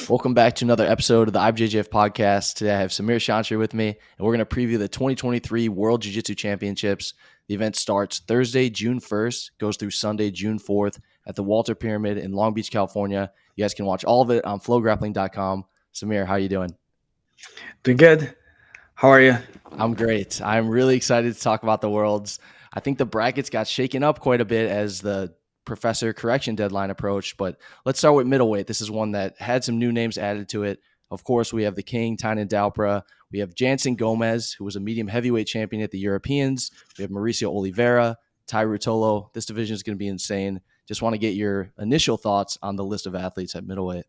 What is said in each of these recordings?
Welcome back to another episode of the IBJJF Podcast. Today I have Samir Chantre with me, and we're going to preview the 2023 World Jiu-Jitsu Championships. The event starts Thursday, June 1st, goes through Sunday, June 4th at the Walter Pyramid in Long Beach, California. You guys can watch all of it on flowgrappling.com. Samir, how are you doing? Doing good. How are you? I'm great. I'm really excited to talk about the Worlds. I think the brackets got shaken up quite a bit as the professor correction deadline approached, but let's start with middleweight. This is one that had some new names added to it. Of course, we have the King, Tynan Dalpra. We have Jansen Gomez, who was a medium heavyweight champion at the Europeans. We have Mauricio Oliveira, Tai Rutolo. This division is going to be insane. Just want to get your initial thoughts on the list of athletes at middleweight.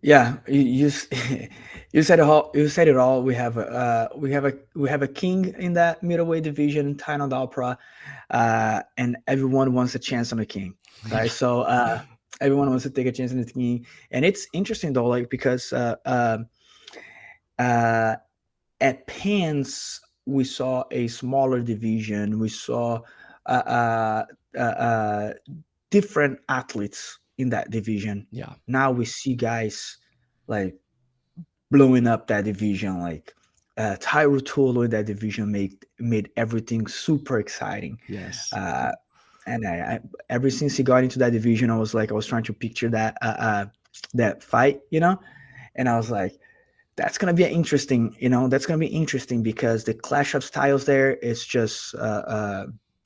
Yeah, you said it all. You said it all. We have a king in that middleweight division, Tynan Dalpra, and everyone wants a chance on the king, right? So everyone wants to take a chance on the king, and it's interesting though, like because at Pans we saw a smaller division. We saw different athletes in that division. Yeah. Now we see guys like blowing up that division, like Tai Rutolo in that division made everything super exciting. Yes. And I ever since he got into that division, I was trying to picture that fight, and I was like, that's gonna be interesting, that's gonna be interesting because the clash of styles there is just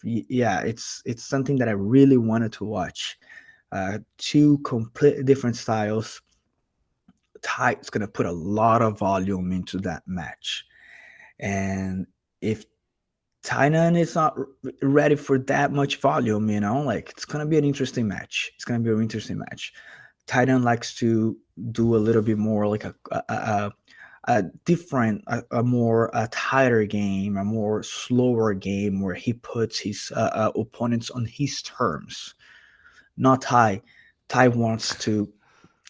it's something that I really wanted to watch. Two completely different styles. Ty's going to put a lot of volume into that match. And if Tynan is not ready for that much volume, it's going to be an interesting match. It's going to be an interesting match. Tynan likes to do a little bit more like a different, a more tighter game, a more slower game where he puts his opponents on his terms. Not Tai. Tai wants to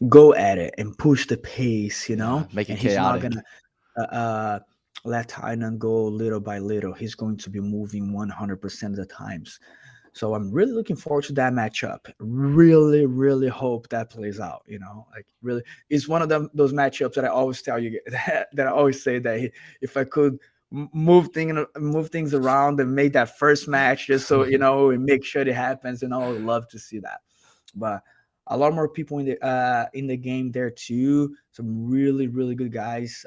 go at it and push the pace, make it and chaotic. He's not gonna let Tynan go little by little. He's going to be moving 100% of the times. So I'm really looking forward to that matchup. Really, really hope that plays out. Really, it's one of those matchups that I always tell you that I always say that if I could move things around and make that first match just so and make sure it happens, I would love to see that. But a lot more people in the game there too. Some really, really good guys.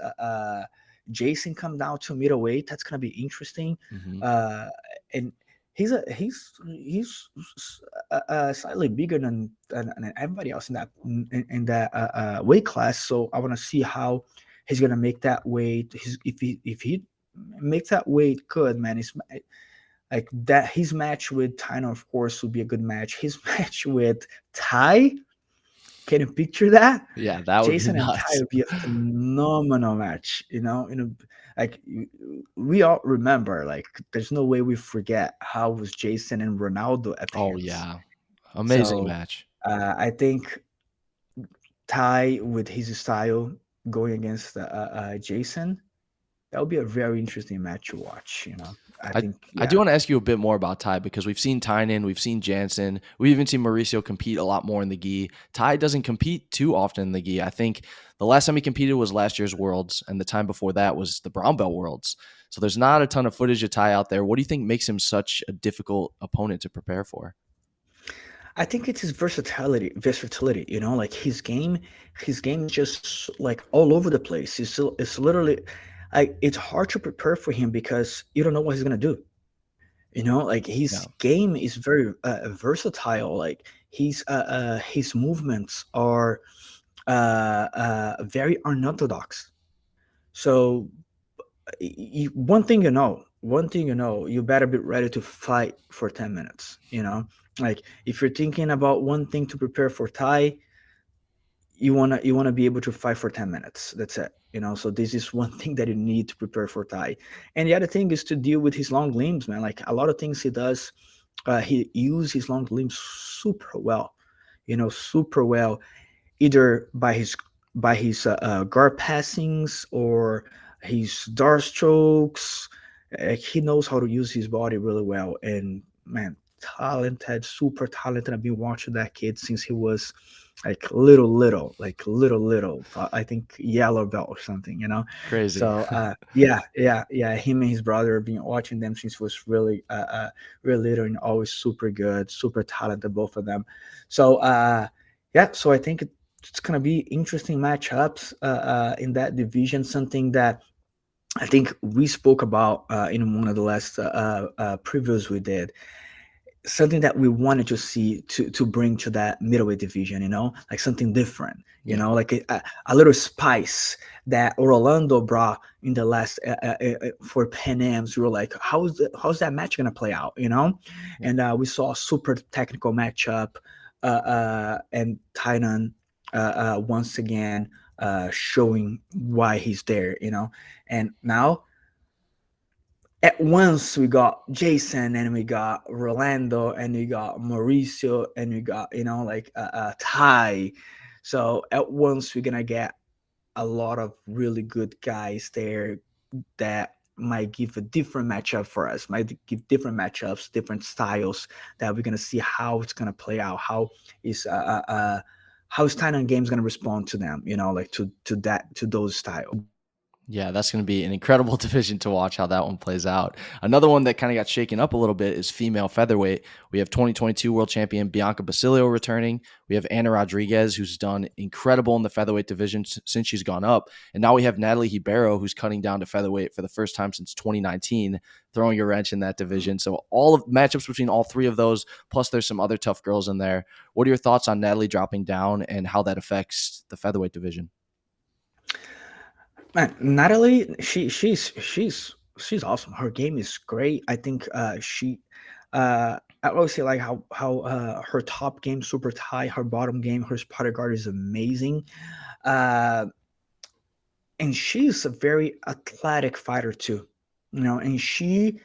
Jason come down to middleweight. That's gonna be interesting. Mm-hmm. And he's slightly bigger than everybody else in that weight class. So I want to see how he's gonna make that weight. If he makes that weight good, man, it's like that. His match with Tynan, of course, would be a good match. His match with Tai, can you picture that? Yeah, that would Jason be and nuts. Tai would be a phenomenal match. Like we all remember, like there's no way we forget how was Jason and Ronaldo at the Oh hands. yeah, amazing So, match. I think Tai with his style going against Jason, that would be a very interesting match to watch. I do want to ask you a bit more about Tai because we've seen Tynan, we've seen Jansen, we've even seen Mauricio compete a lot more in the gi. Tai doesn't compete too often in the gi. I think the last time he competed was last year's Worlds, and the time before that was the Brown Belt Worlds. So there's not a ton of footage of Tai out there. What do you think makes him such a difficult opponent to prepare for? I think it's his versatility. Like his game is just like all over the place. It's literally, it's hard to prepare for him because you don't know what he's gonna do. Like his game is very versatile. Like his movements are very unorthodox. So one thing you better be ready to fight for 10 minutes. Like if you're thinking about one thing to prepare for Tai, you wanna be able to fight for 10 minutes. That's it. So this is one thing that you need to prepare for Tai. And the other thing is to deal with his long limbs, man. Like a lot of things he does, he uses his long limbs super well, super well, either by his guard passings or his dart strokes. He knows how to use his body really well. And man, talented, super talented. I've been watching that kid since he was like little, I think yellow belt or something, you know. Crazy. So yeah, him and his brother have been watching them since was really little, and always super good, super talented, both of them. So yeah, so I think it's gonna be interesting matchups in that division, something that I think we spoke about in one of the last previews we did, something that we wanted to see to bring to that middleweight division, you know, like something different, you Yeah. know, like a little spice that Orlando brought in the last for Pan Ams. We were like, how's that match gonna play out, you know? Yeah. And we saw a super technical matchup, and Titan once again showing why he's there, you know. And now at once we got Jason, and we got Rolando, and we got Mauricio, and we got, you know, like Ty. So at once we're gonna get a lot of really good guys there that might give a different matchup for us, might give different matchups, different styles that we're gonna see how it's gonna play out. How is Titan Games gonna respond to them? You know, like to those styles. Yeah, that's going to be an incredible division to watch how that one plays out. Another one that kind of got shaken up a little bit is female featherweight. We have 2022 world champion Bianca Basilio returning. We have Anna Rodriguez, who's done incredible in the featherweight division since she's gone up. And now we have Natalie Ribeiro, who's cutting down to featherweight for the first time since 2019, throwing a wrench in that division. So all of matchups between all three of those, plus there's some other tough girls in there. What are your thoughts on Natalie dropping down and how that affects the featherweight division? Man, Natalie, she's awesome. Her game is great. I think I always say like how her top game super high, her bottom game, her spotted guard is amazing. Uh, and she's a very athletic fighter too, you know. And she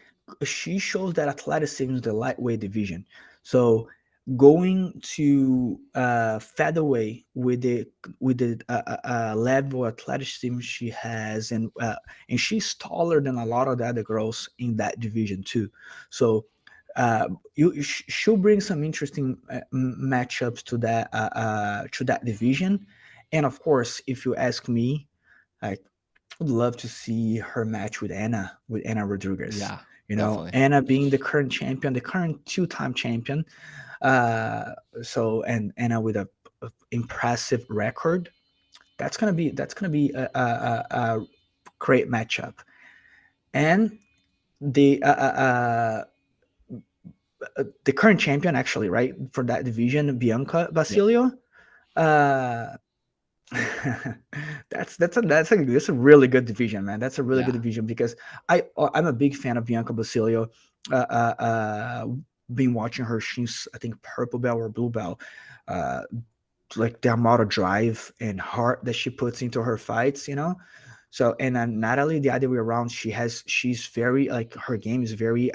shows that athleticism in the lightweight division. So going to featherweight with the level of athleticism she has, and she's taller than a lot of the other girls in that division too. So she'll bring some interesting matchups to that division. And of course, if you ask me, I would love to see her match with Anna Rodriguez. Yeah, You know, definitely. Anna being the current champion, the current two-time champion. Uh, so and Anna with a impressive record. That's gonna be a great matchup. And the the current champion, actually, right, for that division, Bianca Yeah. Basilio. Uh, that's a really good division, man. That's a really good Yeah. division because I'm a big fan of Bianca Basilio. Uh, uh, uh, been watching her since I think purple belt or blue belt. Uh, like the amount of drive and heart that she puts into her fights, you know. So and Natalie, the other way around, she's very like her game is very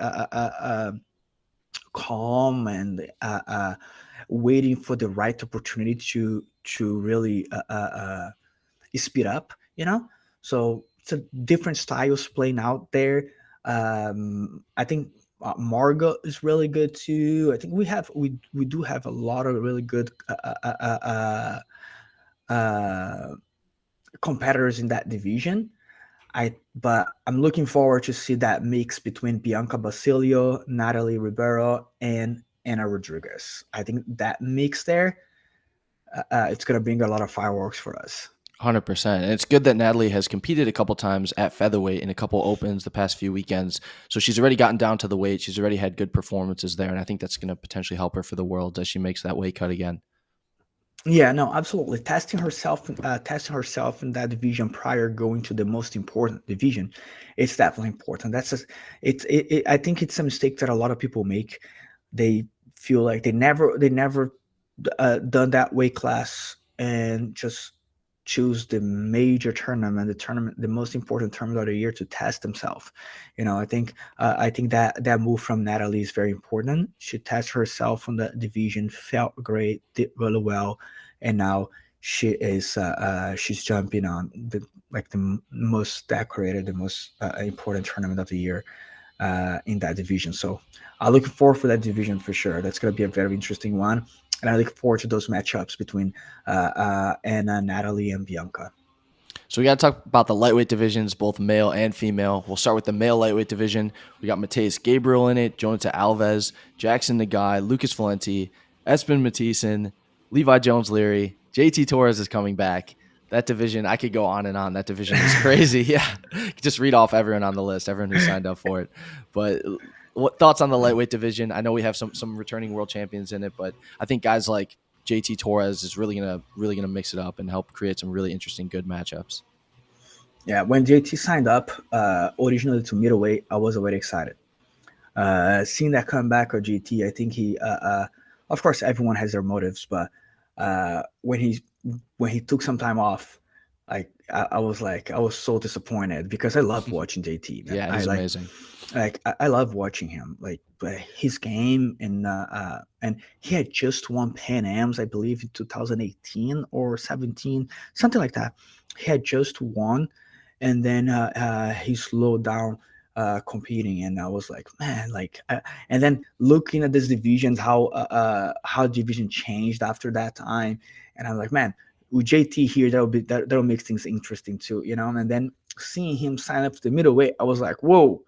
calm and waiting for the right opportunity to really speed up, you know. So it's a different styles playing out there. I think Margot is really good too. I think we do have a lot of really good competitors in that division. But I'm looking forward to see that mix between Bianca Basilio, Natalie Ribeiro, and Anna Rodriguez. I think that mix there, it's gonna bring a lot of fireworks for us. 100%. And it's good that Natalie has competed a couple times at featherweight in a couple opens the past few weekends. So she's already gotten down to the weight. She's already had good performances there. And I think that's going to potentially help her for the world as she makes that weight cut again. Yeah, no, absolutely. Testing herself in that division prior going to the most important division, it's definitely important. I think it's a mistake that a lot of people make. They feel like they never done that weight class and just choose the major tournament, the most important tournament of the year to test themselves. You know, I think that move from Natalie is very important. She tested herself on the division, felt great, did really well, and now she's jumping on the like the most decorated, the most important tournament of the year in that division. So I'm looking forward for that division for sure. That's going to be a very interesting one. And I look forward to those matchups between Anna, Natalie, and Bianca. So we got to talk about the lightweight divisions, both male and female. We'll start with the male lightweight division. We got Mateus Gabriel in it, Jonata Alves, Jackson Nagai, Lucas Valenti, Espen Mathieson, Levi Jones-Leary, JT Torres is coming back. That division, I could go on and on. That division is crazy. Yeah. Just read off everyone on the list, everyone who signed up for it. But what thoughts on the lightweight division? I know we have some returning world champions in it, but I think guys like JT Torres is really gonna mix it up and help create some really interesting good matchups. Yeah, when JT signed up originally to middleweight, I was already excited. Seeing that comeback of GT, I think of course, everyone has their motives, but when he took some time off, I was like, I was so disappointed because I love watching JT, man. Yeah, he's amazing. I love watching him, like his game, and he had just won Pan Am's, I believe, in 2018 or 17, something like that. He had just won, and then he slowed down competing, and I was like, man, and then looking at this divisions, how division changed after that time, and I'm like, man, with JT here, that'll make things interesting too, you know. And then seeing him sign up to the middleweight, I was like, whoa.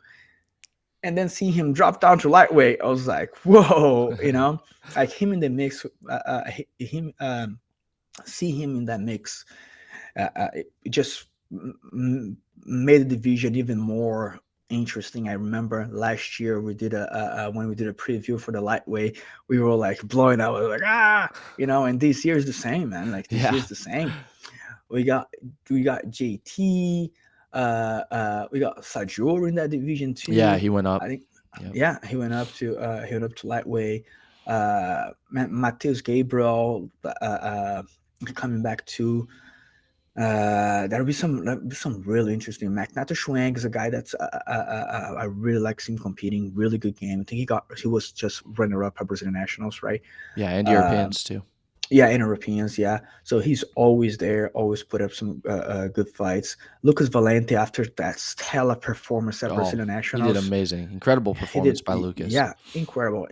And then seeing him drop down to lightweight, I was like, whoa, you know, like him in the mix, him see him in that mix, it just made the division even more interesting. I remember last year we did when we did a preview for the lightweight, we were like blowing out, we were like, you know. And this year is the same, man. Like this year is the same. We got JT, we got Sajur in that division too. Yeah, he went up. I think, yeah, he went up to lightweight. Mateus Gabriel coming back too. There'll be some really interesting match. Nato Schwang is a guy that's I really like seeing competing. Really good game. I think he was just runner up at Brazilian Nationals, right? Yeah, and Europeans too. Yeah, and Europeans, yeah. So he's always there, always put up some good fights. Lucas Valente, after that stellar performance at Brazilian He Nationals, did amazing, incredible performance by Lucas. Yeah, incredible.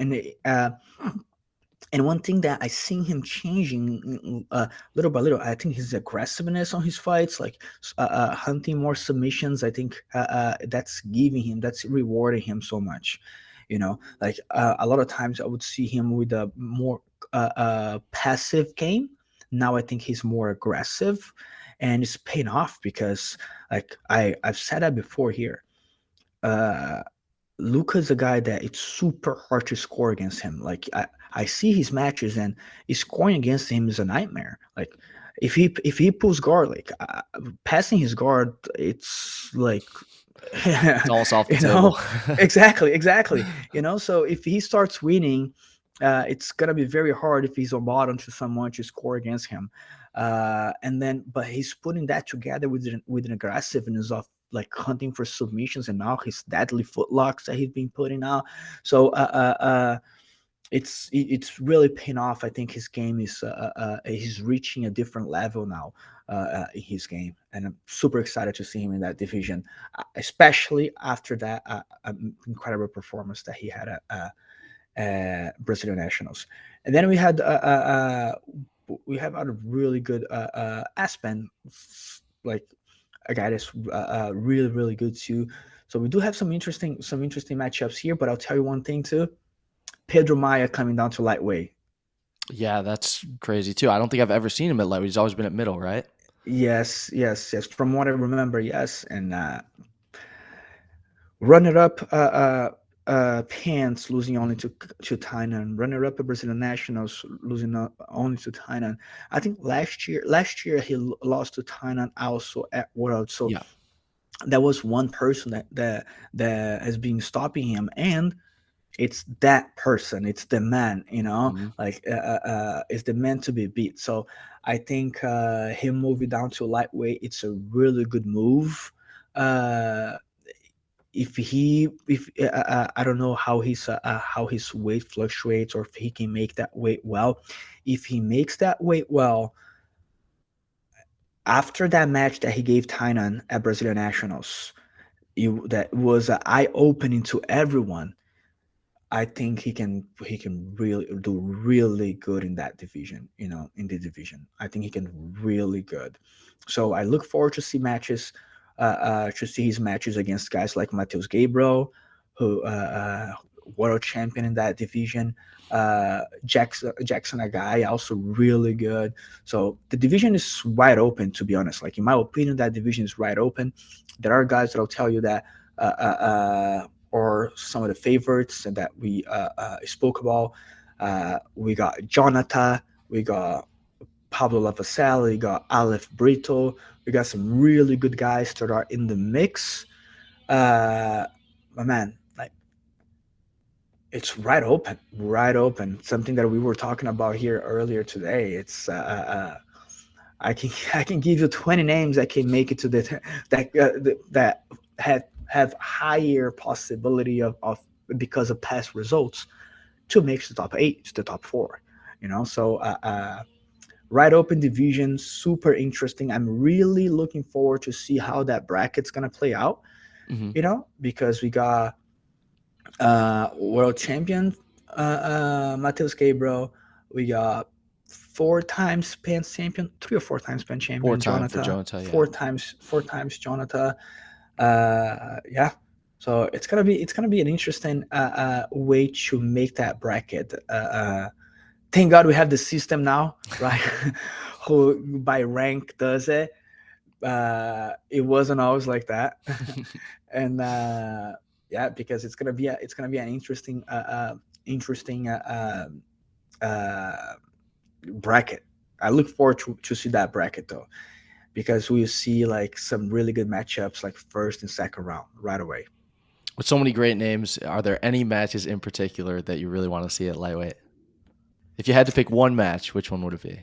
And one thing that I seen him changing little by little, I think his aggressiveness on his fights, like hunting more submissions. I think that's rewarding him so much. You know, like a lot of times I would see him with a more passive game. Now I think he's more aggressive, and it's paying off because, like I've said that before here. Uh, Luca's a guy that it's super hard to score against him. Like I see his matches, and scoring against him is a nightmare. Like if he pulls guard, like passing his guard, it's like It's all off the you know. table. Exactly. You know, so if he starts winning, it's gonna be very hard if he's on bottom to someone to score against him. And then, but he's putting that together with an aggressiveness of like hunting for submissions, and now his deadly footlocks that he's been putting out. So it's really paying off. I think his game is he's reaching a different level now in his game, and I'm super excited to see him in that division, especially after that incredible performance that he had at Brazilian Nationals. And then we have a really good Aspen, like a guy that's really good too. So we do have some interesting matchups here. But I'll tell you one thing too: Pedro Maia coming down to lightweight. Yeah, that's crazy too. I don't think I've ever seen him at lightweight. He's always been at middle, right? Yes. From what I remember, yes. And runner up Pants losing only to Tainan. Runner up at Brazilian Nationals losing only to Tainan. I think last year he lost to Tainan also at World. So Yeah. that was one person that has been stopping him, and it's that person, it's the man, you know. Like it's the man to be beat. So I think him moving down to lightweight, it's a really good move. If I don't know how his weight fluctuates, or if he can make that weight well. If he makes that weight well, after that match that he gave Tainan at Brazilian Nationals, that was eye opening to everyone. I think he can really do really good in that division, in the division. I think he can really good. So I look forward to see his matches against guys like Mateus Gabriel, who world champion in that division. Jackson Agai also really good. So the division is wide open, to be honest. Like in my opinion, that division is wide open. There are guys that'll tell you that or some of the favorites that we spoke about. We got Jonathan, we got Pablo Lavaselle, we got Aleph Brito. We got some really good guys that are in the mix. But man, like it's right open. Something that we were talking about here earlier today. It's I can give you 20 names that can make it to that have higher possibility of because of past results to make the top eight, to the top four. So right open division, super interesting. I'm really looking forward to see how that bracket's gonna play out. Hmm. Because we got world champion Mateus Gabriel, we got four times Pan champion, 3 or 4 times Pan Four champion time for Jonathan, Jonata, yeah. four times Jonathan. Yeah, so it's gonna be an interesting way to make that bracket. Thank God we have the system now, right? Who by rank does it. It wasn't always like that, and yeah, because it's gonna be an interesting bracket. I look forward to see that bracket though, because we see like some really good matchups like first and second round right away. With so many great names, are there any matches in particular that you really want to see at lightweight? If you had to pick one match, which one would it be?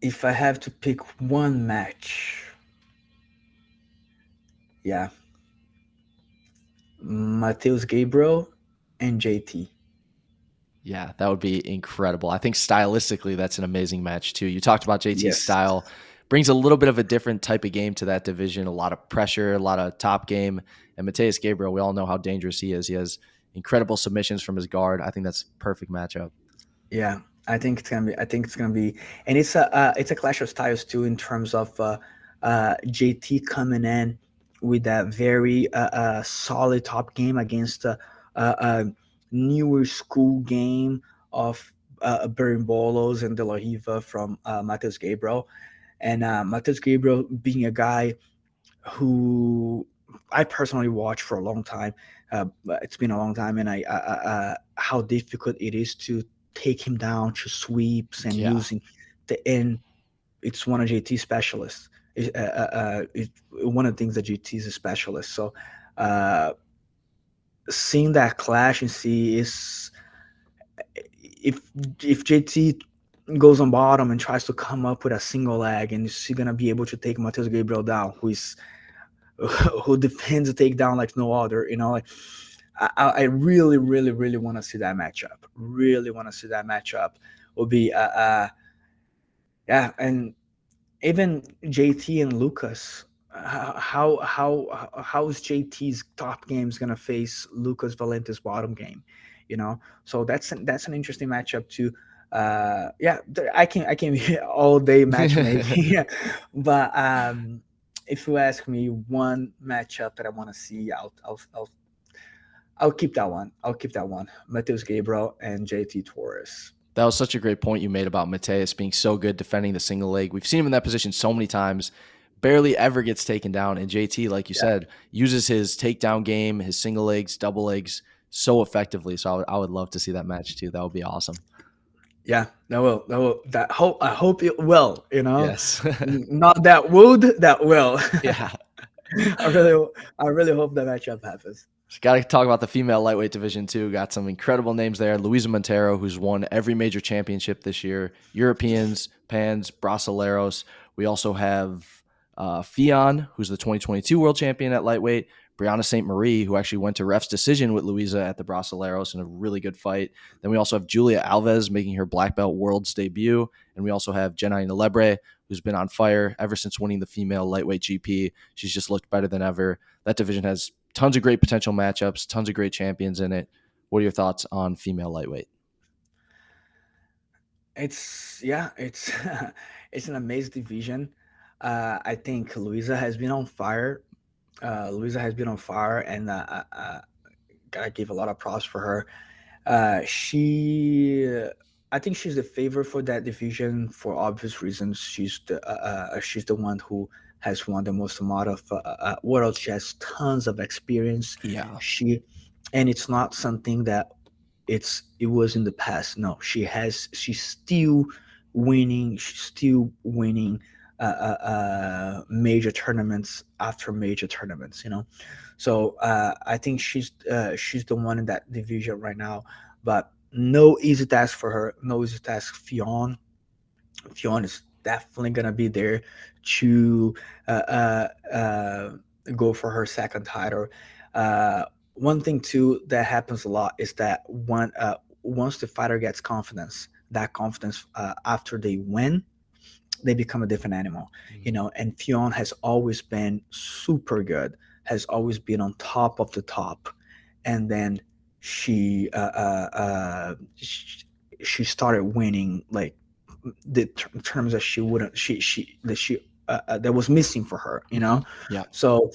If I have to pick one match, yeah, Mateus Gabriel and JT. Yeah, that would be incredible. I think stylistically, that's an amazing match too. You talked about JT's Yes. style, brings a little bit of a different type of game to that division, a lot of pressure, a lot of top game. And Mateus Gabriel, we all know how dangerous he is. He has incredible submissions from his guard. I think that's a perfect matchup. Yeah, I think it's gonna be, and it's a clash of styles too in terms of JT coming in with that very solid top game against a newer school game of Berimbolos and De La Riva from Matheus Gabriel, and Matheus Gabriel being a guy who I personally watched for a long time. It's been a long time, and how difficult it is to take him down to sweeps and Yeah. using and it's one of JT's specialists. It's one of the things that JT is a specialist. So uh, seeing that clash and see is if JT goes on bottom and tries to come up with a single leg, and is he gonna be able to take Matheus Gabriel down, who defends a takedown like no other. Like I really, really, really want to see that matchup. Really want to see that matchup. Will be yeah, and even JT and Lucas. How is JT's top games gonna face Lucas Valente's bottom game? So that's an interesting matchup too. Yeah, I can be all day matchmaking, but if you ask me one matchup that I want to see, I'll keep that one. I'll keep that one. Mateus Gabriel and JT Torres. That was such a great point you made about Mateus being so good defending the single leg. We've seen him in that position so many times, barely ever gets taken down. And JT, like you Yeah, said, uses his takedown game, his single legs, double legs so effectively. So I would love to see that match too. That would be awesome. yeah, I hope it will. Yes. Not that would, that will. Yeah. I really, I really hope that matchup happens. Got to talk about the female lightweight division too. Got some incredible names there. Luisa Montero, who's won every major championship this year. Europeans, Pans, Brasileiros. We also have Fion, who's the 2022 world champion at lightweight. Brianna St. Marie, who actually went to ref's decision with Luisa at the Brasileiros in a really good fight. Then we also have Julia Alves making her black belt world's debut. And we also have Jenai Nelebre, who's been on fire ever since winning the female lightweight GP. She's just looked better than ever. That division has tons of great potential matchups, tons of great champions in it. What are your thoughts on female lightweight? It's it's an amazing division. I think Luisa has been on fire. Luisa has been on fire, and gotta give a lot of props for her. I think she's the favorite for that division for obvious reasons. She's the one who has won the most amount of worlds. She has tons of experience. Yeah. She, and it's not something that it was in the past. No, she's still winning. She's still winning major tournaments after major tournaments. So I think she's the one in that division right now. But no easy task for her. No easy task. Fionn is definitely gonna be there to uh, uh, uh, go for her second title. One thing too that happens a lot is that once the fighter gets confidence, that confidence after they win, they become a different animal, And Fionn has always been super good, has always been on top of the top, and then she uh, uh, uh, she, she started winning like the terms that she wouldn't she that she that was missing for her. Yeah. So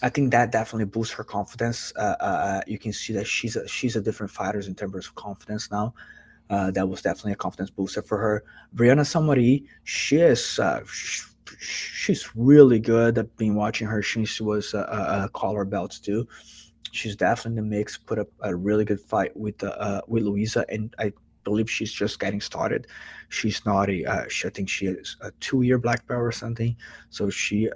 I think that definitely boosts her confidence. You can see that she's a different fighter in terms of confidence now. That was definitely a confidence booster for her. Brianna Samari, she's really good. I've been watching her since she was collar belts too. She's definitely in the mix. Put up a really good fight with Louisa, and I believe she's just getting started. She's not I think she is a 2 year black belt or something. So she's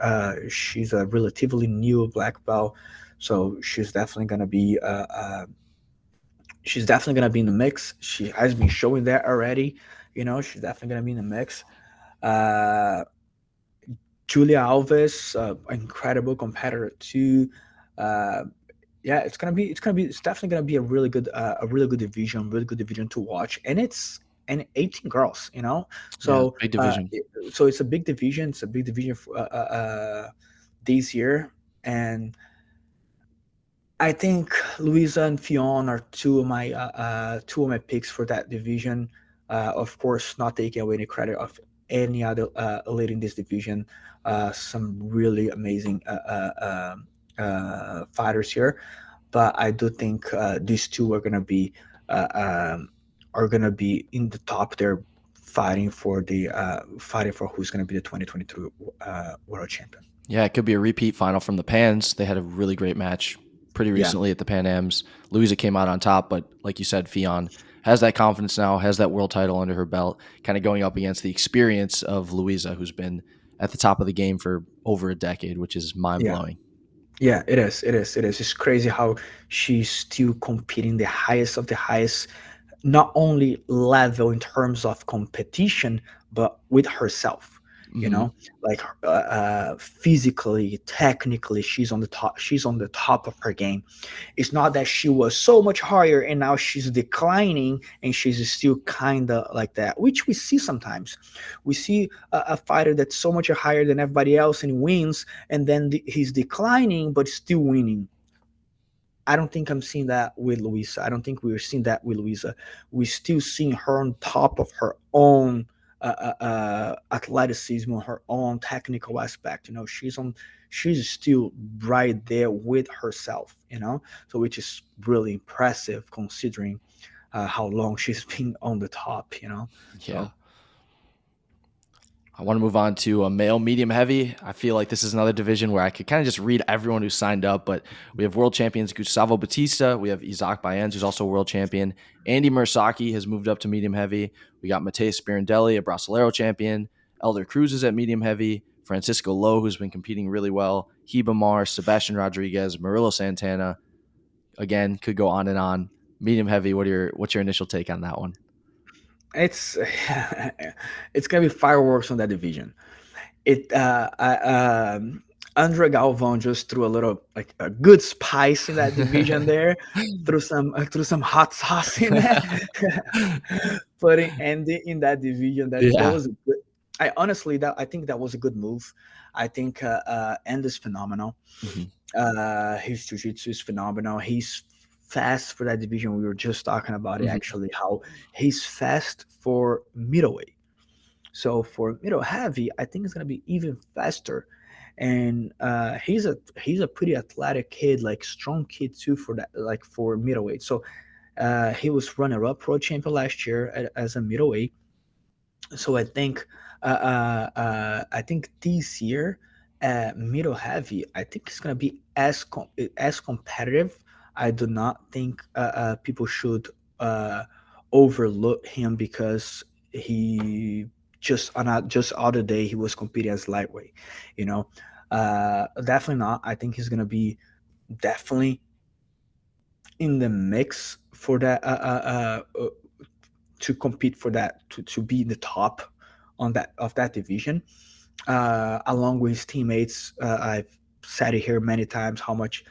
a relatively new black belt. So she's definitely gonna be in the mix. She has been showing that already. She's definitely gonna be in the mix. Uh, Julia Alves, incredible competitor too. Uh, yeah, it's definitely gonna be a really good division to watch, and it's and 18 girls, Yeah. so Big division. so it's a big division. It's a big division for, this year, and I think Luisa and Fionn are two of my picks for that division. Of course, not taking away any credit of any other elite in this division. Some really amazing fighters here, but I do think these two uh, um, are gonna be in the top there, fighting for who's gonna be the 2023 world champion. Yeah, it could be a repeat final from the Pans. They had a really great match pretty Yeah, recently at the Pan Ams. Louisa came out on top, but like you said, Fionn has that confidence now, has that world title under her belt, kind of going up against the experience of Louisa, who's been at the top of the game for over a decade, which is mind yeah. blowing. Yeah, it is. It is. It is. It's crazy how she's still competing the highest of the highest, not only level in terms of competition, but with herself. Hmm. Like physically, technically, she's on the top. She's on the top of her game. It's not that she was so much higher and now she's declining and she's still kind of like that, which we see sometimes. We see a fighter that's so much higher than everybody else and wins, and then he's declining but still winning. I don't think I'm seeing that with Luisa. I don't think we're seeing that with Luisa. We're still seeing her on top of her own athleticism, her own technical aspect. She's still right there with herself. So which is really impressive considering how long she's been on the top. Yeah. So I want to move on to a male medium heavy. I feel like this is another division where I could kind of just read everyone who signed up, but we have world champions Gustavo Batista. We have Isaac Bayenz, who's also a world champion. Andy Murasaki has moved up to medium heavy. We got Mateus Spirandelli, a Brasileiro champion. Elder Cruz is at medium heavy. Francisco Lowe, who's been competing really well. Heba Mar, Sebastian Rodriguez, Murillo Santana. Again, could go on and on. Medium heavy. What's your initial take on that one? it's it's gonna be fireworks on that division. It Andre Galvão just threw a little like a good spice in that division there, threw some hot sauce in there, putting Andy in that division. That Yeah. was a good. I think that was a good move. I think Andy's phenomenal. Hmm. His jiu-jitsu is phenomenal. He's fast for that division. We were just talking about it, Mhm. actually, how he's fast for middleweight. So for middle heavy, I think it's gonna be even faster. And he's a pretty athletic kid, like strong kid too for that, like for middleweight. So he was runner-up pro champion last year as a middleweight. So I think this year, middle heavy, I think it's gonna be as competitive. I do not think people should uh, overlook him because he just other day he was competing as lightweight. You know, definitely not. I think he's gonna be definitely in the mix for that to compete for that to be in the top on that of that division, along with his teammates. I've said it here many times how much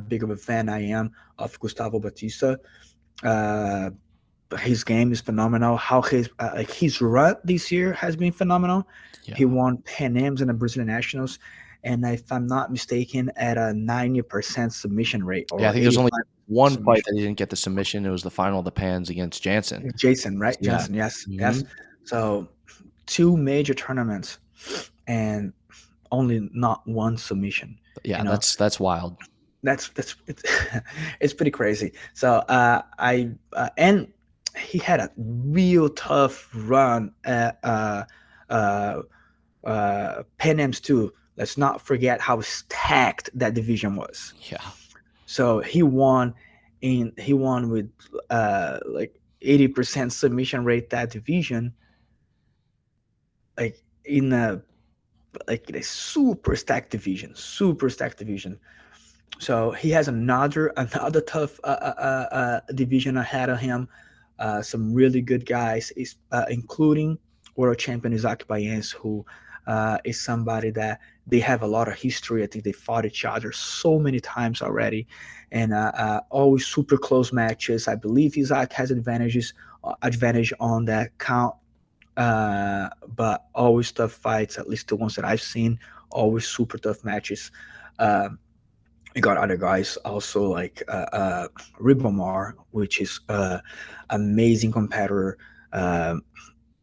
big of a fan I am of Gustavo Batista. Uh, his game is phenomenal. How his run this year has been phenomenal. Yeah. He won Pan Ams and the Brazilian Nationals, and if I'm not mistaken, at a 90% submission rate Yeah, I or think there's only 85 one fight submission. that he didn't get the submission. It was the final of the Pans against Jansen. Jason, right? Yeah. Johnson, yes, yes. Mhm. So two major tournaments and only not one submission. Yeah, You know, that's wild. that's it's pretty crazy. So I and he had a real tough run at uh, Pan Am's too. Let's not forget how stacked that division was. Yeah. So he won with like 80% submission rate that division, like in a like in a super stacked division. So he has another tough division ahead of him. Some really good guys, including world champion Isaac Baez, who is somebody that they have a lot of history. I think they fought each other so many times already, and always super close matches. I believe Isaac has advantage on that count, but always tough fights. At least the ones that I've seen, always super tough matches. Um, we got other guys also like Ribomar, which is amazing competitor, uh,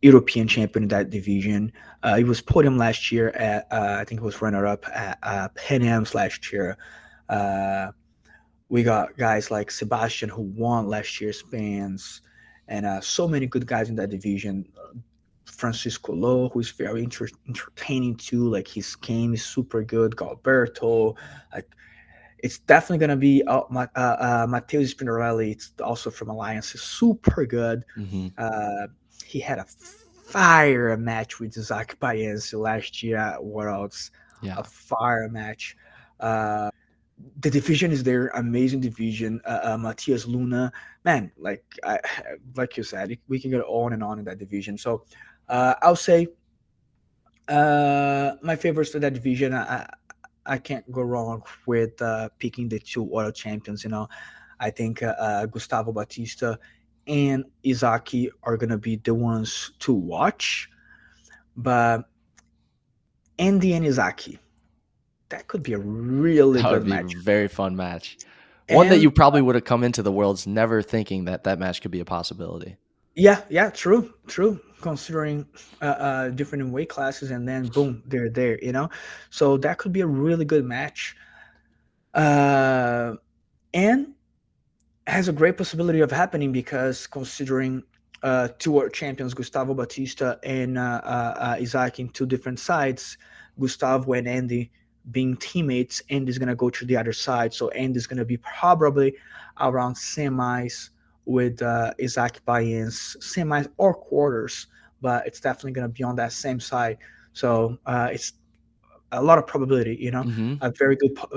European champion in that division. He was podium last year at I think he was runner up at Pan Am's last year. Uh, we got guys like Sebastian who won last year's Pans, and so many good guys in that division. Francisco Lowe, who is very entertaining too. Like his game is super good. Galberto, like it's definitely going to be Matteo Spinarelli. It's also from Alliance. Is super good. Mhm. Uh, he had a fire match with Zach Baez last year at Worlds. Yeah. A fire match. The division is their amazing division. Matias Luna, man, like you said, we can go on and on in that division. So I'll say my favorites for that division. I can't go wrong with picking the two world champions. I think Gustavo Batista and Izaki are gonna be the ones to watch. But Andy and Izaki, that could be a really That would good be a match. very fun match. One that And you probably would have come into the Worlds never thinking that that match could be a possibility. yeah, true. Considering different weight classes, and then boom, they're there. So that could be a really good match. And has a great possibility of happening because considering two world champions, Gustavo Batista and Isaac, in two different sides, Gustavo and Andy being teammates, Andy's gonna go to the other side, so Andy's gonna be probably around semis with Isaac Baez, semis or quarters, but it's definitely gonna be on that same side. So it's a lot of probability, Mhm. a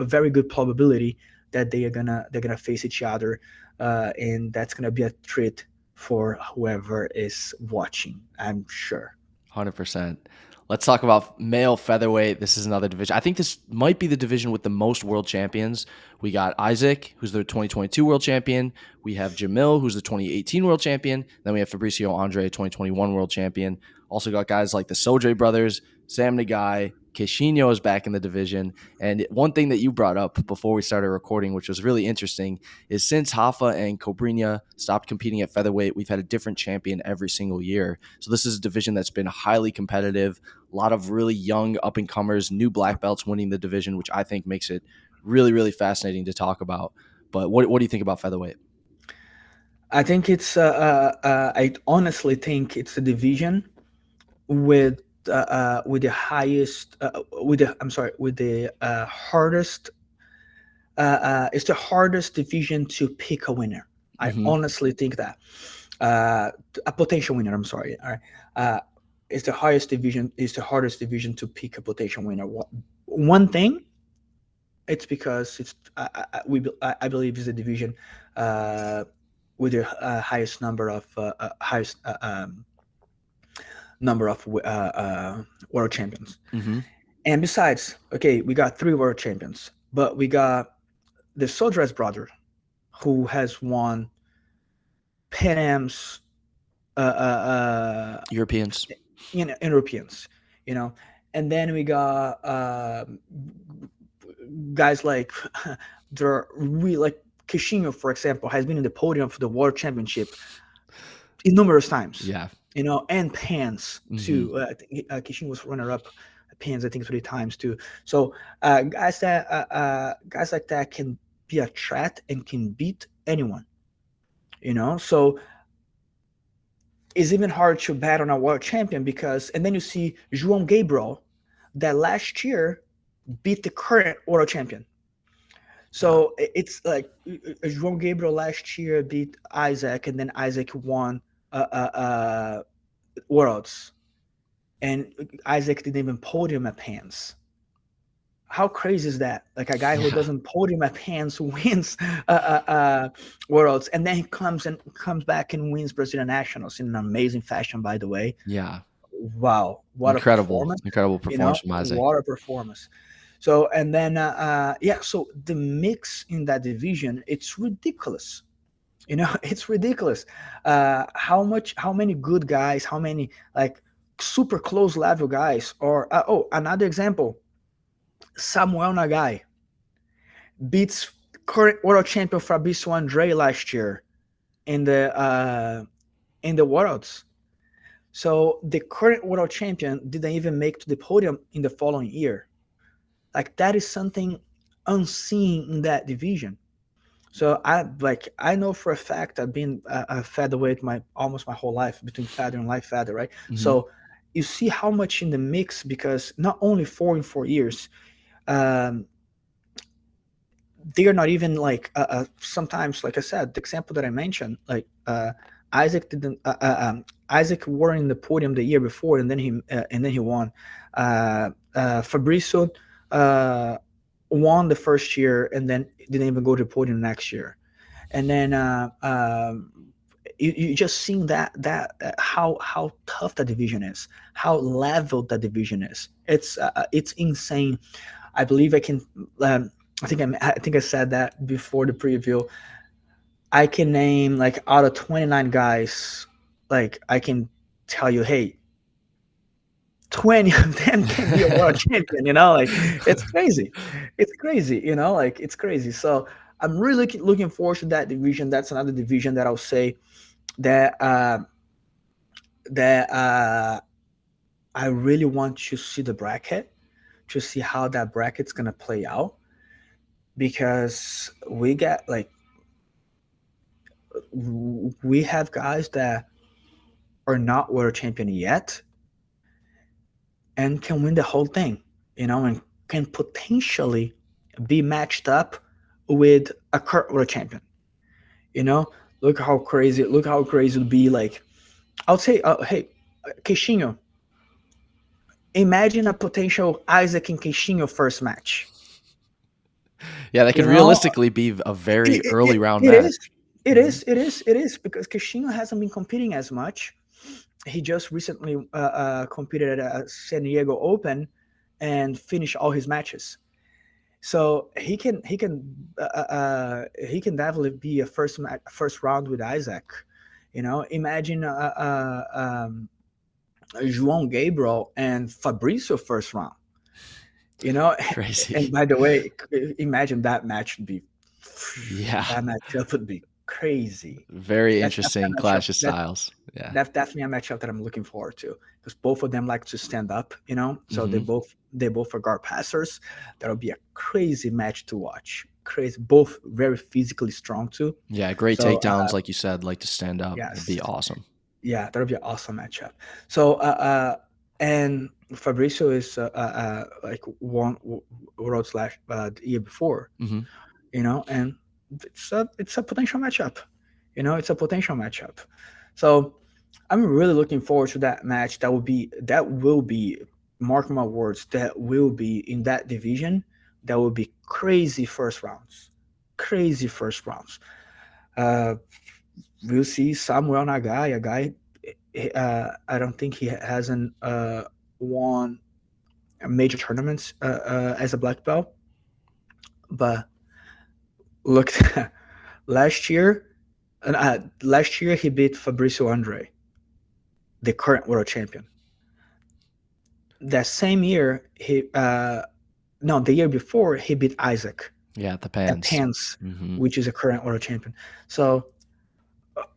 very good probability that they're gonna face each other, and that's gonna be a treat for whoever is watching, I'm sure. 100%. Let's talk about male featherweight. This is another division. I think this might be the division with the most world champions. We got Isaac, who's the 2022 world champion. We have Jamil, who's the 2018 world champion. Then we have Fabricio Andre, 2021 world champion. Also got guys like the Sodre brothers, Sam Nagai, Queixinho is back in the division. And one thing that you brought up before we started recording, which was really interesting, is since Hoffa and Cobrinha stopped competing at featherweight, we've had a different champion every single year. So this is a division that's been highly competitive. A lot of really young up-and-comers, new black belts winning the division, which I think makes it really, really fascinating to talk about. But what do you think about featherweight? I think it's. I honestly think it's a division with the highest. With the I'm sorry, with the hardest. It's the hardest division to pick a winner. I Mm-hmm. honestly think that uh, a potential winner. I'm sorry. All right. It's the highest division. It's the hardest division to pick a potential winner. One thing, it's because it's I believe is a division uh, with the highest number of world champions. Mm-hmm. And besides, okay, we got three world champions, but we got the Sodrez brother, who has won Pan Am's, uh, uh, uh, Europeans. Europeans, and then we got guys like they're really like Kishino, for example, has been in the podium for the World Championship numerous times, Yeah. and Pans Mm-hmm. too. Kishino was runner up Pans, I think, 3 times too. So guys like that can be a threat and can beat anyone. So it's even hard to bet on a world champion because, and then you see João Gabriel that last year beat the current world champion. Yeah. So it's like João Gabriel last year beat Isaac, and then Isaac won Worlds, and Isaac didn't even podium at Pans. How crazy is that? Like a guy who Yeah. doesn't podium at Pans wins Worlds, and then he comes back and wins Brazilian Nationals in an amazing fashion. By the way, Yeah. wow, what a Incredible. performance! Incredible performance from Isaac. What a performance. So and then yeah, so the mix in that division, it's ridiculous. It's ridiculous. How many good guys, how many like super close level guys, or another example, Samuel Nagai beats current world champion Fabrício André last year in the worlds. So the current world champion didn't even make to the podium in the following year. Like that is something unseen in that division. So I know for a fact I've been a featherweight my almost my whole life, between feather and light feather, right? Mm-hmm. So you see how much in the mix, because not only 4 in 4 years, um, they are not even like sometimes, like I said, the example that I mentioned, like Isaac didn't Isaac were in the podium the year before, and then he won. Fabrizio uh, won the first year and then didn't even go to the podium next year. And then you just seeing that how tough that division is, how leveled that division is. It's insane. I believe I can. I think I said that before the preview. I can name, like, out of 29 guys, like I can tell you, hey, 20 of them can be a world champion. Like it's crazy. It's crazy. Like it's crazy. So I'm really looking forward to that division. That's another division that I'll say that I really want to see the bracket, to see how that bracket's gonna play out, because we have guys that are not world champion yet and can win the whole thing, and can potentially be matched up with a current world champion. You know, look how crazy it would be. Like, I would say, hey, Queixinho, imagine a potential Isaac and Queixinho first match. Yeah, that You could know, realistically be a very it, early it, round it match. is. It Mhm. is, it is, it is, because Queixinho hasn't been competing as much. He just recently competed at a San Diego Open and finished all his matches. So he can definitely be a first round with Isaac. Imagine João Gabriel and Fabricio first round. You know, and Crazy. by the way, imagine that match would be Yeah. that matchup would be crazy. Very That's definitely interesting a matchup clash of that styles. Yeah. that's definitely a matchup that I'm looking forward to because both of them like to stand up, you know. So Hmm. they both are guard passers. That'll be a crazy match to watch. Crazy, both very physically strong too. Yeah. Great So takedowns, like you said, like to stand up. It'd be yes, awesome. yeah, that'll be an awesome matchup. So and Fabricio is like one world slash the year before, Hmm. you know, and it's a potential matchup. You know, it's a potential matchup. So I'm really looking forward to that match. That will be mark my words, that will be in that division. That will be crazy first rounds. Crazy first rounds. Uh we'll see Samuel Nagai, a guy I don't think he hasn't won major tournaments as a black belt, but look, last year, last year he beat Fabricio Andre, the current world champion. That same year, he no, the year before he beat Isaac Yeah. The at pans. Pans, Hmm. which is a current world champion. So,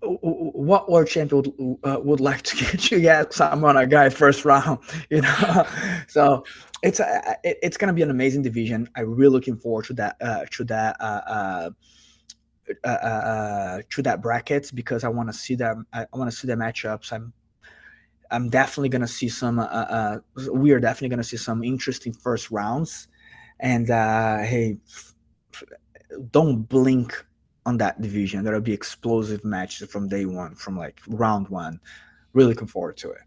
what world champion would like to get someone a guy first round? You know, so it's gonna be an amazing division. I'm really looking forward to that bracket because I want to see them. I want to see the matchups. I'm definitely gonna see some. We are definitely gonna see some interesting first rounds. And hey, don't blink on that division. There'll be explosive matches from day one, from like round one. Really looking forward to it.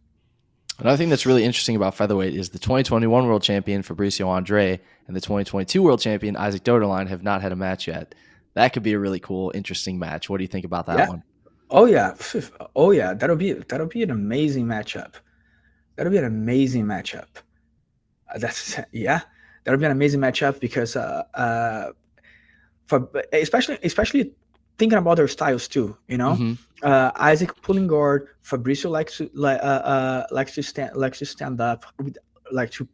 Another thing that's really interesting about featherweight is the 2021 world champion Fabricio Andre and the 2022 world champion Isaac Doderline have not had a match yet. That could be a really cool, interesting match. What do you think about that Yeah. one? Oh yeah. Oh yeah. That'll be an amazing matchup. That'll be an amazing matchup. That's yeah. That'll be an amazing matchup because for especially thinking about their styles too. You know, Hmm. Isaac pulling guard. Fabricio likes to stand up, like to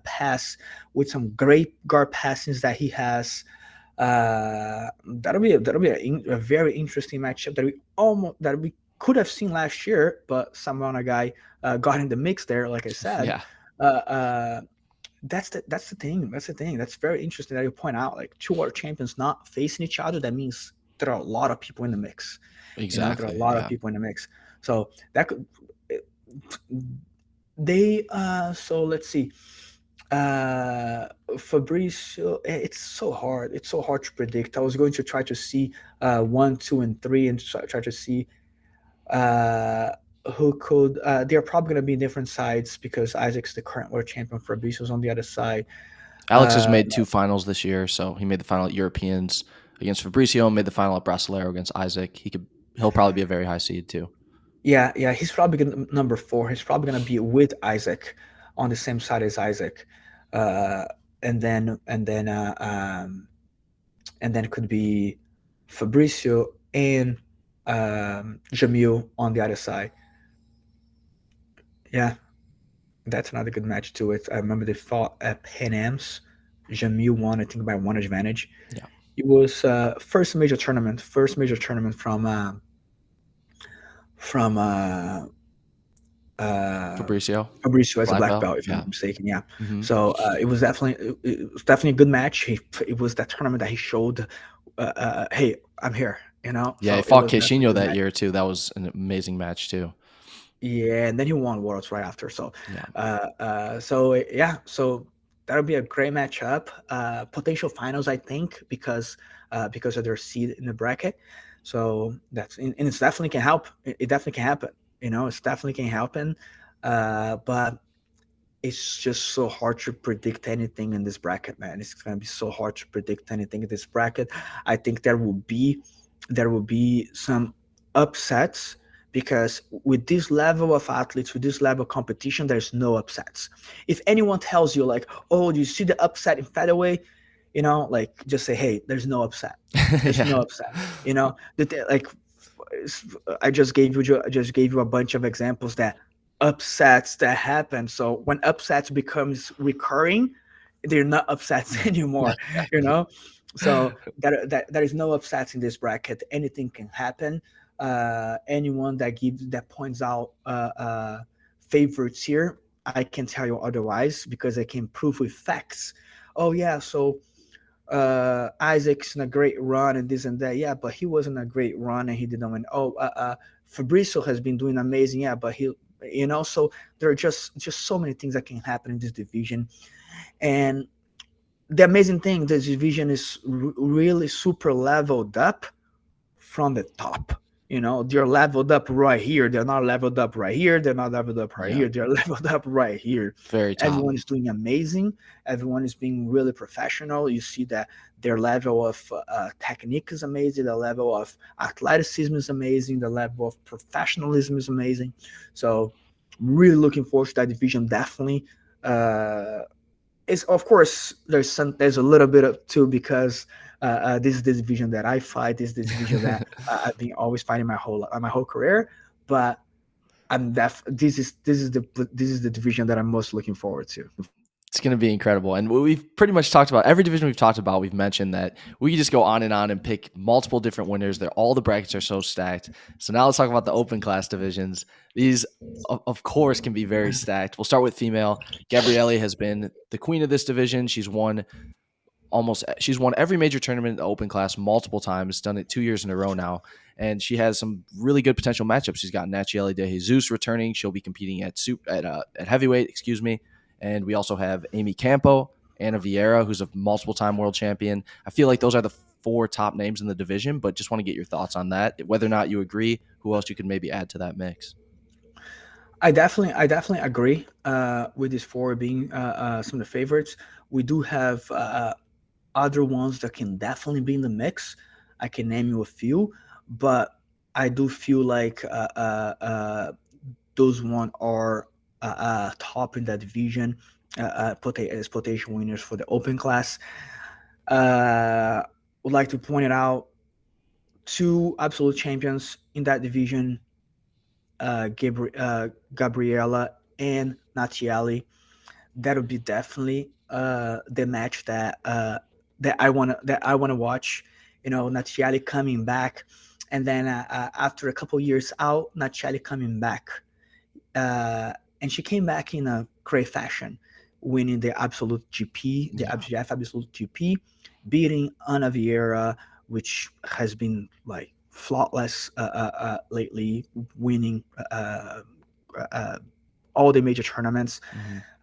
pass with some great guard passings that he has. That'll be a very interesting matchup that we could have seen last year, but somehow a guy got in the mix there. Like I said, Yeah, uh, uh, that's the thing. That's the thing. That's very interesting that you point out. Like two world champions not facing each other. That means there are a lot of people in the mix. You know, there are a exactly. lot of Yeah. people in the mix. So that could they. So let's see. Fabricio, it's so hard. It's so hard to predict. I was going to try to see one, two, and three, and try to see uh, who could. They're probably going to be different sides because Isaac's the current world champion. Fabricio's on the other side. Alex has Uh, made two finals this year, so he made the final at Europeans against Fabricio, made the final at Brasileiro against Isaac. He'll probably be a very high seed too. yeah, yeah, he's probably gonna, number four. He's probably going to be with Isaac on the same side as Isaac, uh, and then and then uh, um, and then it could be Fabricio and Jamil on the other side. Yeah, that's another good match to it. I remember they fought at Pan Am's. Jamil won, I think, by one advantage. Yeah. It was first major tournament from uh, Fabricio, Fabricio as a black black belt. belt, if I'm Yeah. not mistaken. Yeah, Hmm. so it was definitely a good match. It was that tournament that he showed, hey, I'm here. You know, Yeah, he so it fought was definitely a Queixinho good that match. year too. That was an amazing match too. Yeah, and then he won Worlds right after. So, Yeah. yeah, so that'll be a great matchup. Potential finals, I think, because of their seed in the bracket. So and it's definitely can help. It definitely can happen. You know, it's definitely can happen. But it's just so hard to predict anything in this bracket, man. It's gonna be so hard to predict anything in this bracket. I think there will be some upsets because with this level of athletes, with this level of competition, there's no upsets. If anyone tells you like, "Oh, do you see the upset in featherweight?" You know, like just say, "Hey, there's no upset. There's Yeah. no upset." You know, like I just gave you a bunch of examples that upsets that happen. So when upsets becomes recurring, they're not upsets anymore, you Exactly. know. So there is no upsets in this bracket. Anything can happen. Anyone that points out favorites here, I can tell you otherwise because I can prove with facts. Oh yeah, so Isaac's in a great run and this and that. Yeah, but he wasn't a great run and he didn't win. Oh, Fabrizio has been doing amazing. Yeah, but he, so there are just so many things that can happen in this division. And the amazing thing, this division is really super leveled up from the top. They're leveled up right here. They're not leveled up right here. They're not leveled up right Yeah, here. They're leveled up right here. very top. Everyone is doing amazing. Everyone is being really professional. You see that their level of technique is amazing. The level of athleticism is amazing. The level of professionalism is amazing. So, really looking forward to that division. Definitely. Uh, it's of course there's a little bit of too because this is the division that I fight. This is the division that I've been always fighting my whole career. But this is the division that I'm most looking forward to. It's going to be incredible. And we've pretty much talked about every division we've talked about. We've mentioned that we can just go on and pick multiple different winners. All the brackets are so stacked. So now let's talk about the open class divisions. These, of course, can be very stacked. We'll start with female. Gabrielle has been the queen of this division. She's won every major tournament in the open class multiple times, done it 2 years in a row now, and she has some really good potential matchups. She's got Nachiele De Jesus returning. She'll be competing at heavyweight, excuse me. And we also have Amy Campo, Anna Vieira, who's a multiple time world champion. I feel like those are the 4 top names in the division, but just want to get your thoughts on that. Whether or not you agree, who else you could maybe add to that mix? I definitely agree with these four being some of the favorites. We do have other ones that can definitely be in the mix. I can name you a few, but I do feel like those one are top in that division, as potential winners for the open class. Would like to point it out two absolute champions in that division, Gabriela and Natiali. That would be definitely the match that I wanna watch. Natiali coming back, and then after a couple years out, Natiali coming back, and she came back in a great fashion, winning the Absolute GP, the Yeah. IBJJF Absolute GP, beating Ana Vieira, which has been like flawless lately, winning uh, all the major tournaments.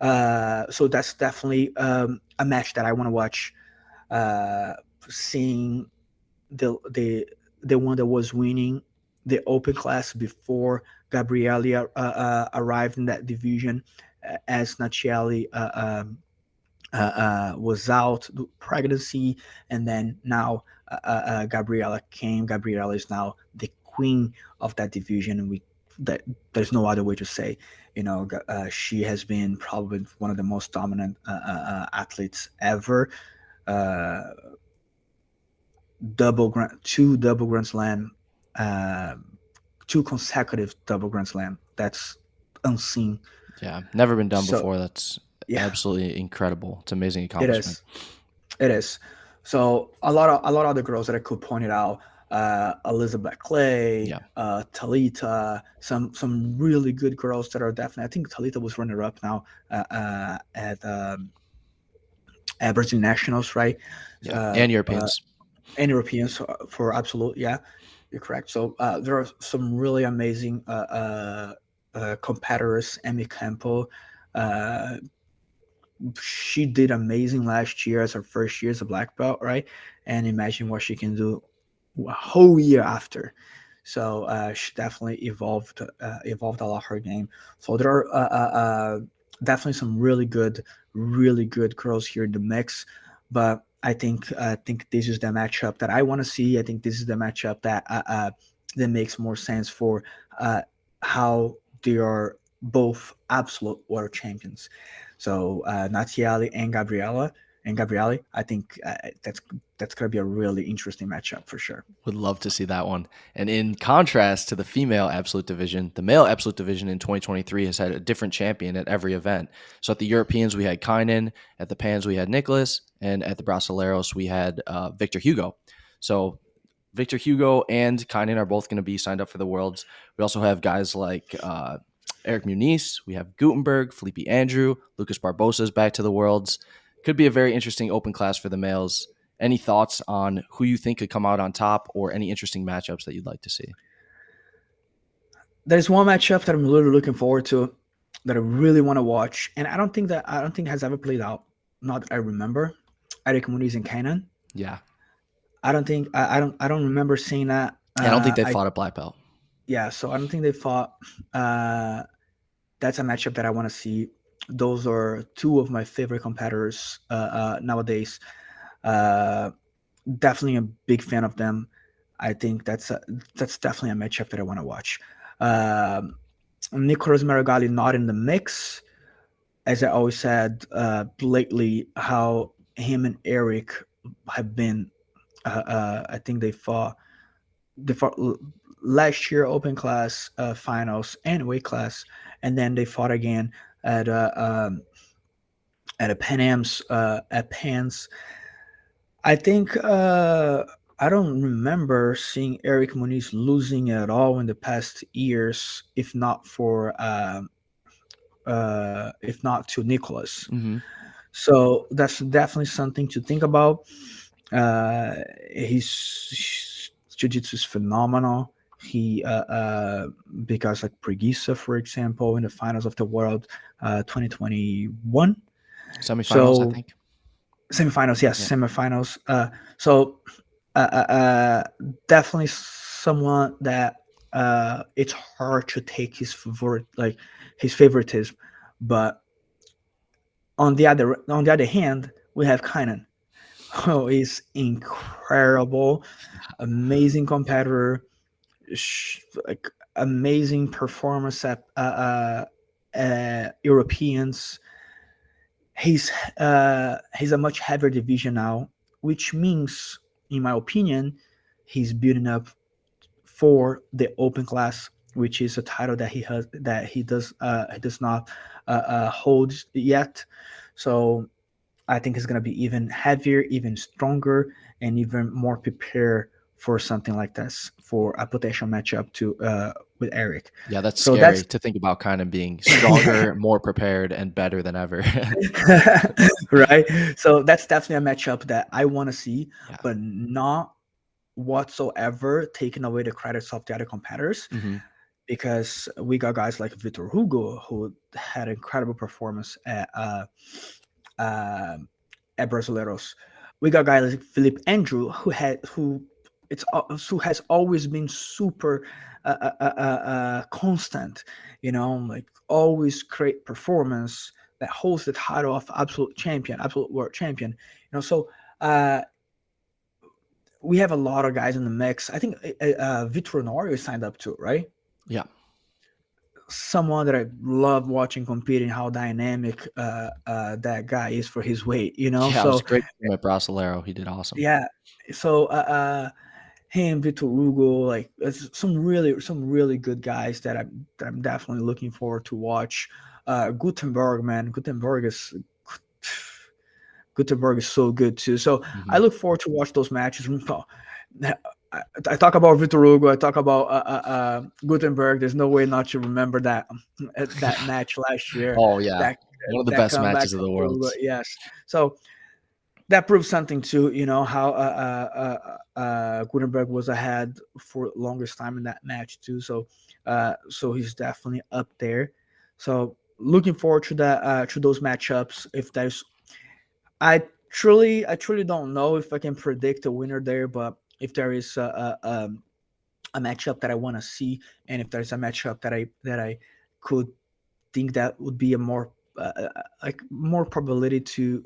Mm-hmm. So that's definitely a match that I want to watch. Uh, Seeing the one that was winning the open class before Gabriele arrived in that division, as Naciali was out pregnancy, and then now Gabriela came. Gabriela is now the queen of that division, and there's no other way to say. She has been probably one of the most dominant athletes ever. Uh, two double grand slam, uh, two consecutive double grand slam. That's unseen. Yeah. Never been done So before. That's yeah, absolutely incredible. It's an amazing it accomplishment. is. It is. So a lot of other girls that I could point it out. Elizabeth Clay, Yeah. Talita, some really good girls that are definitely. I think Talita was runner up now at Brazilian Nationals, right? Yeah. Uh, And uh, Europeans. and Europeans for absolute. Yeah, you're correct. So there are some really amazing competitors. Emi Campo, uh, she did amazing last year as her first year as a black belt, right? And imagine what she can do a whole year after. So she definitely evolved a lot her game. So there are definitely some really good girls here in the mix. But I think this is the matchup that I want to see. I think this is the matchup that makes more sense for uh, how they are both absolute world champions. So Natiali and Gabriela. and Gabriele. I think that's gonna be a really interesting matchup for sure. Would love to see that one. And in contrast to the female absolute division, the male absolute division in 2023 has had a different champion at every event. So at the Europeans, we had Kynan. At the Pans, we had Nicholas. And at the Brasileiros, we had Victor Hugo. So Victor Hugo and Kynan are both going to be signed up for the Worlds. We also have guys like Eric Muniz. We have Gutenberg, Felipe Andrew, Lucas Barbosa is back to the Worlds. Could be a very interesting open class for the males. Any thoughts on who you think could come out on top, or any interesting matchups that you'd like to see? There's one matchup that I'm really looking forward to, that I really want to watch, and I don't think it has ever played out. Not that I remember. Eric Muniz and Kanan. Yeah. I don't remember seeing that. I don't think they I fought a black belt. Yeah, so I don't think they fought. That's a matchup that I want to see. Those are two of my favorite competitors nowadays. Uh, Definitely a big fan of them. I think that's definitely a matchup that I want to watch. Um Nicolas Marigali not in the mix, as I always said lately. How him and Eric have been. I think they fought last year open class finals and weight class, and then they fought again at at a Pan Am's at Pans. I think I don't remember seeing Eric Muniz losing at all in the past years, if not to Nicholas. Mm-hmm. So that's definitely something to think about. His jiu-jitsu is phenomenal. He because like Preguiça, for example, in the finals of the world 2021. Semifinals, I So think. semifinals, yes, Yeah. semifinals. So uh, uh, uh, definitely someone that it's hard to take his favoritism, but on the other hand, we have Kynan, who is incredible, amazing competitor, like amazing performance at Europeans. He's a much heavier division now, which means, in my opinion, he's building up for the open class, which is a title that he does not hold yet. So I think he's going to be even heavier, even stronger, and even more prepared for something like this, for a potential matchup to with Eric. Yeah, that's So that's scary to think about, kind of being stronger, more prepared, and better than ever. right. So that's definitely a matchup that I want to see, Yeah. but not whatsoever taking away the credits of the other competitors, Mm-hmm. because we got guys like Vitor Hugo, who had incredible performance uh, at Brasileiros. We got guys like Philip Andrew, who has always been super constant, like always great performance, that holds the title of absolute champion, absolute world champion. So uh, we have a lot of guys in the mix. I think Vitor Honorio is signed up too, right? Yeah. Someone that I love watching competing, how dynamic that guy is for his weight, Yeah, it was So great at Brasileiro. He did awesome. yeah, so him, Vitor Hugo, like some really good guys that I'm definitely looking forward to watch. Gutenberg, man, Gutenberg is so good too. So I Mm-hmm. look forward to watch those matches. I talk about Vitor Hugo. I talk about Gutenberg. There's no way not to remember that match last year. Oh, yeah. That One of the that best comeback matches of from the Uruguay. worlds. Yes. So that proves something too. How Gutenberg was ahead for longest time in that match too. So he's definitely up there. So looking forward to that to those matchups. If there's I truly don't know if I can predict a winner there, but if there is a matchup that I want to see, and if there's a matchup that I could think that would be a more like more probability to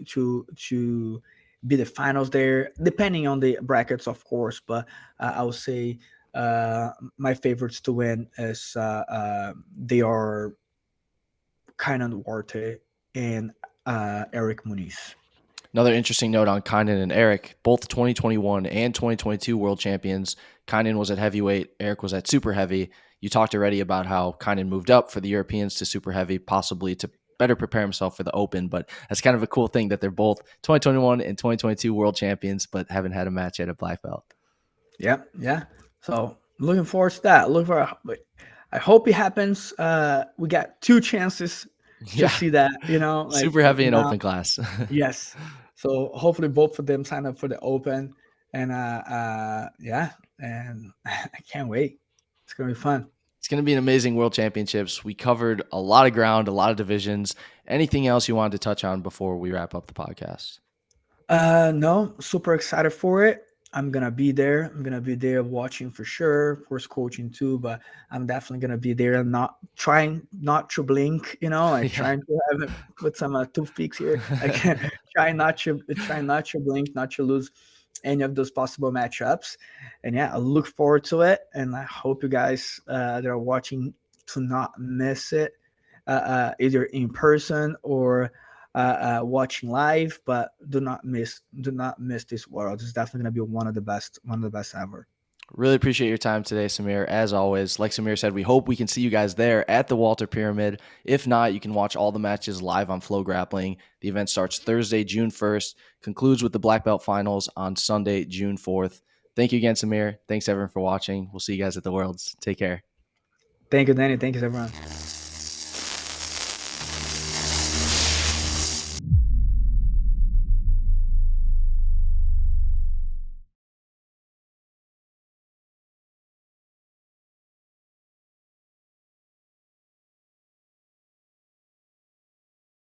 be the finals there, depending on the brackets, of course. But I would say my favorites to win is they are Kainan Duarte and Eric Muniz. Another interesting note on Kynan and Eric, both 2021 and 2022 world champions. Kynan was at heavyweight, Eric was at super heavy. You talked already about how Kynan moved up for the Europeans to super heavy, possibly to better prepare himself for the Open. But that's kind of a cool thing that they're both 2021 and 2022 world champions, but haven't had a match yet at black belt. Yeah, yeah. So looking forward to that. I hope it happens. We got 2 chances to see that, like super heavy in now. open class. Yes. So hopefully both of them sign up for the Open, and yeah, and I can't wait. It's gonna be fun. It's going to be an amazing world championships. We covered a lot of ground, a lot of divisions. Anything else you wanted to touch on before we wrap up the podcast? No, super excited for it. I'm gonna be there. I'm gonna be there watching for sure. Of course, coaching too, but I'm definitely gonna be there and not trying not to blink. Trying to have put some toothpicks here. I can try not to blink, not to lose any of those possible matchups. And yeah, I look forward to it, and I hope you guys that are watching to not miss it, either in person or watching live. But do not miss this world. It's definitely going to be one of the best ever. Really appreciate your time today, Samir. As always, like Samir said, we hope we can see you guys there at the Walter Pyramid. If not, you can watch all the matches live on Flow Grappling. The event starts Thursday, June 1st, concludes with the Black Belt Finals on Sunday, June 4th. Thank you again, Samir. Thanks, everyone, for watching. We'll see you guys at the Worlds. Take care. Thank you, Danny. Thank you, everyone.